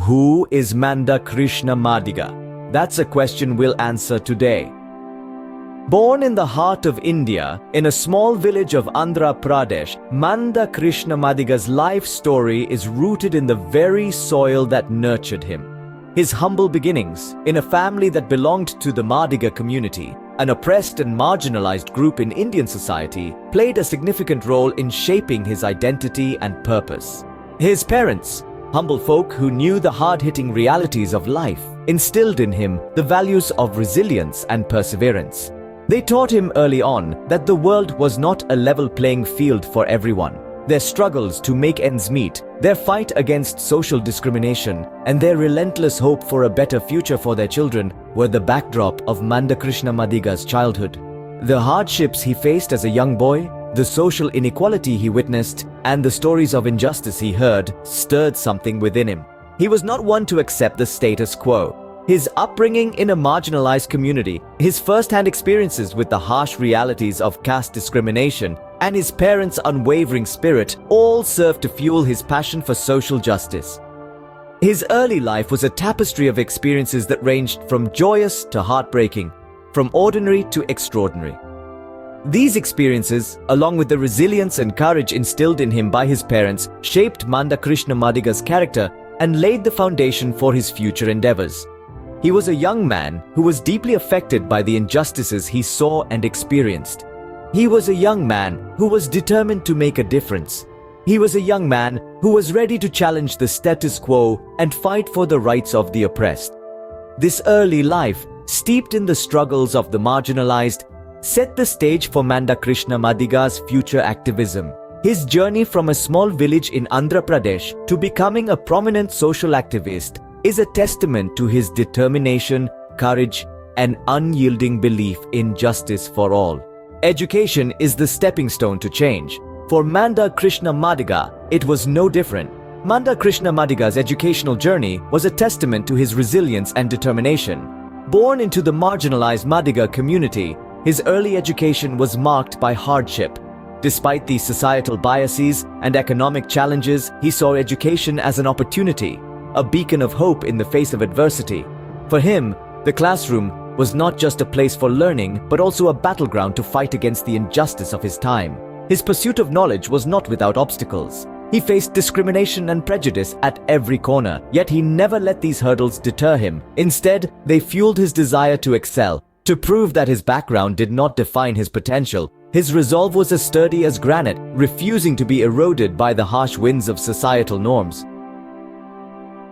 Who is Manda Krishna Madiga? That's a question we'll answer today. Born in the heart of India, in a small village of Andhra Pradesh, Manda Krishna Madiga's life story is rooted in the very soil that nurtured him. His humble beginnings, in a family that belonged to the Madiga community, an oppressed and marginalized group in Indian society, played a significant role in shaping his identity and purpose. His parents, humble folk who knew the hard-hitting realities of life, instilled in him the values of resilience and perseverance. They taught him early on that the world was not a level playing field for everyone. Their struggles to make ends meet, their fight against social discrimination, and their relentless hope for a better future for their children were the backdrop of Manda Krishna Madiga's childhood. The hardships he faced as a young boy, the social inequality he witnessed, and the stories of injustice he heard stirred something within him. He was not one to accept the status quo. His upbringing in a marginalized community, his first-hand experiences with the harsh realities of caste discrimination, and his parents' unwavering spirit all served to fuel his passion for social justice. His early life was a tapestry of experiences that ranged from joyous to heartbreaking, from ordinary to extraordinary. These experiences, along with the resilience and courage instilled in him by his parents, shaped Manda Krishna Madiga's character and laid the foundation for his future endeavors. He was a young man who was deeply affected by the injustices he saw and experienced. He was a young man who was determined to make a difference. He was a young man who was ready to challenge the status quo and fight for the rights of the oppressed. This early life, steeped in the struggles of the marginalized, set the stage for Manda Krishna Madiga's future activism. His journey from a small village in Andhra Pradesh to becoming a prominent social activist is a testament to his determination, courage, and unyielding belief in justice for all. Education is the stepping stone to change. For Manda Krishna Madiga, it was no different. Manda Krishna Madiga's educational journey was a testament to his resilience and determination. Born into the marginalized Madiga community, his early education was marked by hardship. Despite these societal biases and economic challenges, he saw education as an opportunity, a beacon of hope in the face of adversity. For him, the classroom was not just a place for learning, but also a battleground to fight against the injustice of his time. His pursuit of knowledge was not without obstacles. He faced discrimination and prejudice at every corner, yet he never let these hurdles deter him. Instead, they fueled his desire to excel. To prove that his background did not define his potential, his resolve was as sturdy as granite, refusing to be eroded by the harsh winds of societal norms.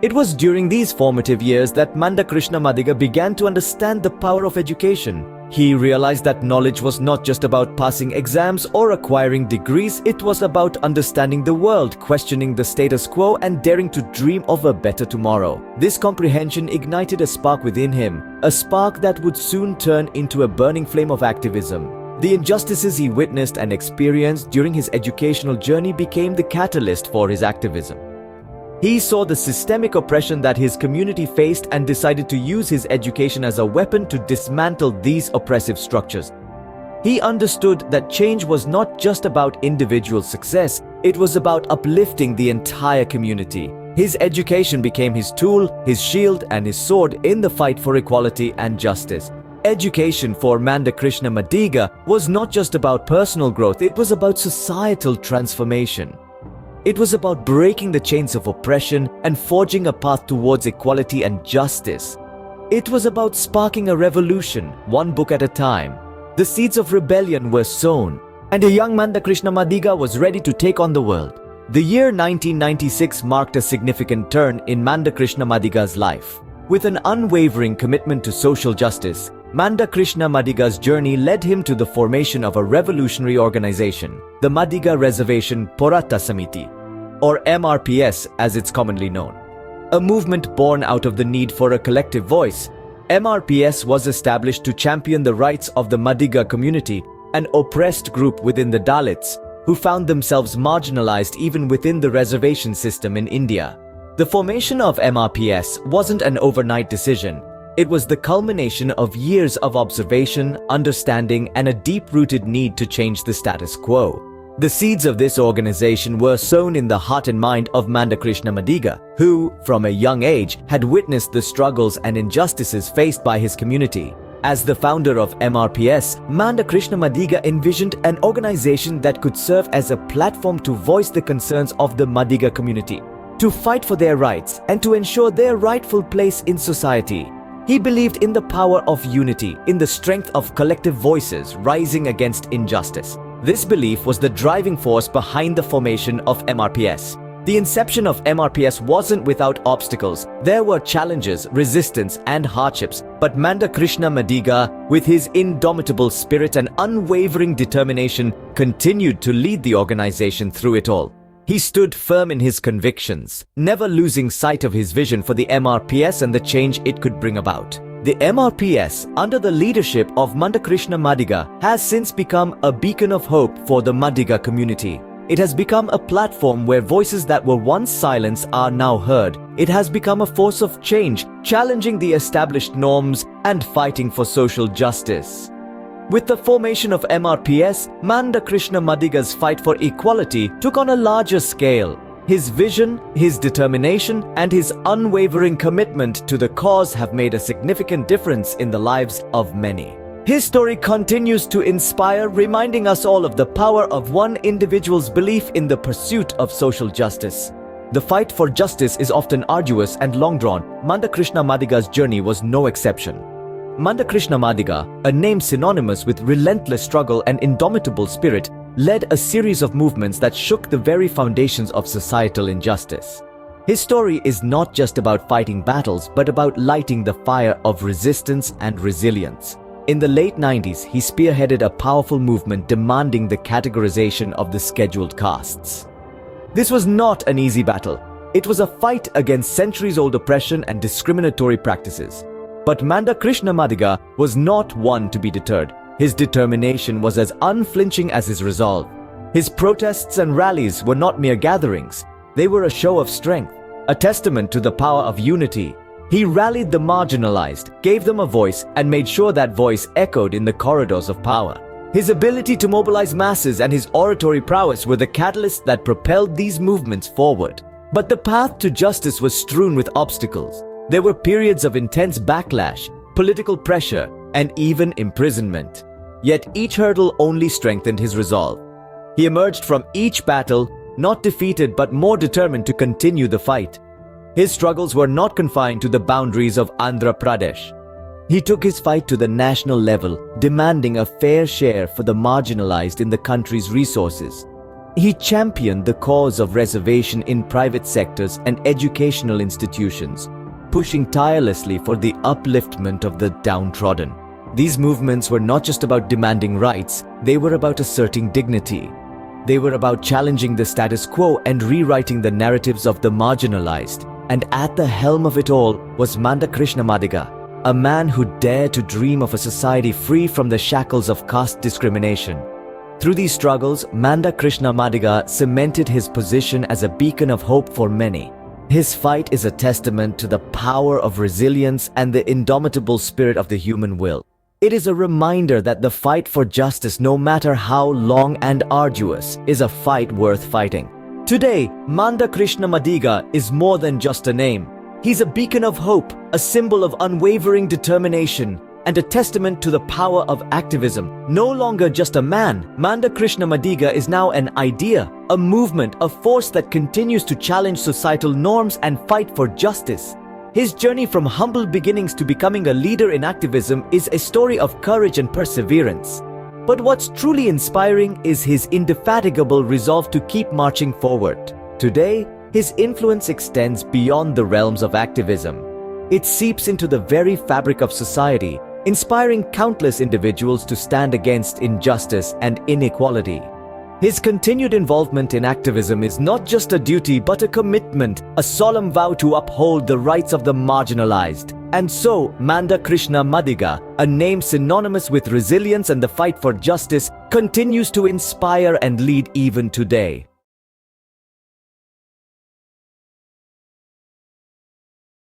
It was during these formative years that Manda Krishna Madiga began to understand the power of education. He realized that knowledge was not just about passing exams or acquiring degrees, it was about understanding the world, questioning the status quo, and daring to dream of a better tomorrow. This comprehension ignited a spark within him, a spark that would soon turn into a burning flame of activism. The injustices he witnessed and experienced during his educational journey became the catalyst for his activism. He saw the systemic oppression that his community faced and decided to use his education as a weapon to dismantle these oppressive structures. He understood that change was not just about individual success, it was about uplifting the entire community. His education became his tool, his shield, and his sword in the fight for equality and justice. Education for Manda Krishna Madiga was not just about personal growth, it was about societal transformation. It was about breaking the chains of oppression and forging a path towards equality and justice. It was about sparking a revolution, one book at a time. The seeds of rebellion were sown, and a young Manda Krishna Madiga was ready to take on the world. The year 1996 marked a significant turn in Manda Krishna Madiga's life. With an unwavering commitment to social justice, Manda Krishna Madiga's journey led him to the formation of a revolutionary organization, the Madiga Reservation Porata Samiti, or MRPS as it's commonly known. A movement born out of the need for a collective voice, MRPS was established to champion the rights of the Madiga community, an oppressed group within the Dalits, who found themselves marginalized even within the reservation system in India. The formation of MRPS wasn't an overnight decision. It was the culmination of years of observation, understanding, and a deep-rooted need to change the status quo. The seeds of this organization were sown in the heart and mind of Manda Krishna Madiga, who, from a young age, had witnessed the struggles and injustices faced by his community. As the founder of MRPS, Manda Krishna Madiga envisioned an organization that could serve as a platform to voice the concerns of the Madiga community, to fight for their rights, and to ensure their rightful place in society. He believed in the power of unity, in the strength of collective voices rising against injustice. This belief was the driving force behind the formation of MRPS. The inception of MRPS wasn't without obstacles. There were challenges, resistance, and hardships. But Manda Krishna Madiga, with his indomitable spirit and unwavering determination, continued to lead the organization through it all. He stood firm in his convictions, never losing sight of his vision for the MRPS and the change it could bring about. The MRPS, under the leadership of Manda Krishna Madiga, has since become a beacon of hope for the Madiga community. It has become a platform where voices that were once silenced are now heard. It has become a force of change, challenging the established norms and fighting for social justice. With the formation of MRPS, Manda Krishna Madiga's fight for equality took on a larger scale. His vision, his determination, and his unwavering commitment to the cause have made a significant difference in the lives of many. His story continues to inspire, reminding us all of the power of one individual's belief in the pursuit of social justice. The fight for justice is often arduous and long-drawn. Manda Krishna Madiga's journey was no exception. Manda Krishna Madiga, a name synonymous with relentless struggle and indomitable spirit, led a series of movements that shook the very foundations of societal injustice. His story is not just about fighting battles, but about lighting the fire of resistance and resilience. In the late 90s, he spearheaded a powerful movement demanding the categorization of the scheduled castes. This was not an easy battle. It was a fight against centuries-old oppression and discriminatory practices. But Manda Krishna Madiga was not one to be deterred. His determination was as unflinching as his resolve. His protests and rallies were not mere gatherings. They were a show of strength, a testament to the power of unity. He rallied the marginalized, gave them a voice, and made sure that voice echoed in the corridors of power. His ability to mobilize masses and his oratory prowess were the catalysts that propelled these movements forward. But the path to justice was strewn with obstacles. There were periods of intense backlash, political pressure, and even imprisonment. Yet each hurdle only strengthened his resolve. He emerged from each battle, not defeated but more determined to continue the fight. His struggles were not confined to the boundaries of Andhra Pradesh. He took his fight to the national level, demanding a fair share for the marginalized in the country's resources. He championed the cause of reservation in private sectors and educational institutions, pushing tirelessly for the upliftment of the downtrodden. These movements were not just about demanding rights, they were about asserting dignity. They were about challenging the status quo and rewriting the narratives of the marginalized. And at the helm of it all was Manda Krishna Madiga, a man who dared to dream of a society free from the shackles of caste discrimination. Through these struggles, Manda Krishna Madiga cemented his position as a beacon of hope for many. His fight is a testament to the power of resilience and the indomitable spirit of the human will. It is a reminder that the fight for justice, no matter how long and arduous, is a fight worth fighting. Today, Manda Krishna Madiga is more than just a name. He's a beacon of hope, a symbol of unwavering determination, and a testament to the power of activism. No longer just a man, Manda Krishna Madiga is now an idea, a movement, a force that continues to challenge societal norms and fight for justice. His journey from humble beginnings to becoming a leader in activism is a story of courage and perseverance. But what's truly inspiring is his indefatigable resolve to keep marching forward. Today, his influence extends beyond the realms of activism. It seeps into the very fabric of society, inspiring countless individuals to stand against injustice and inequality. His continued involvement in activism is not just a duty but a commitment, a solemn vow to uphold the rights of the marginalized. And so, Manda Krishna Madiga, a name synonymous with resilience and the fight for justice, continues to inspire and lead even today.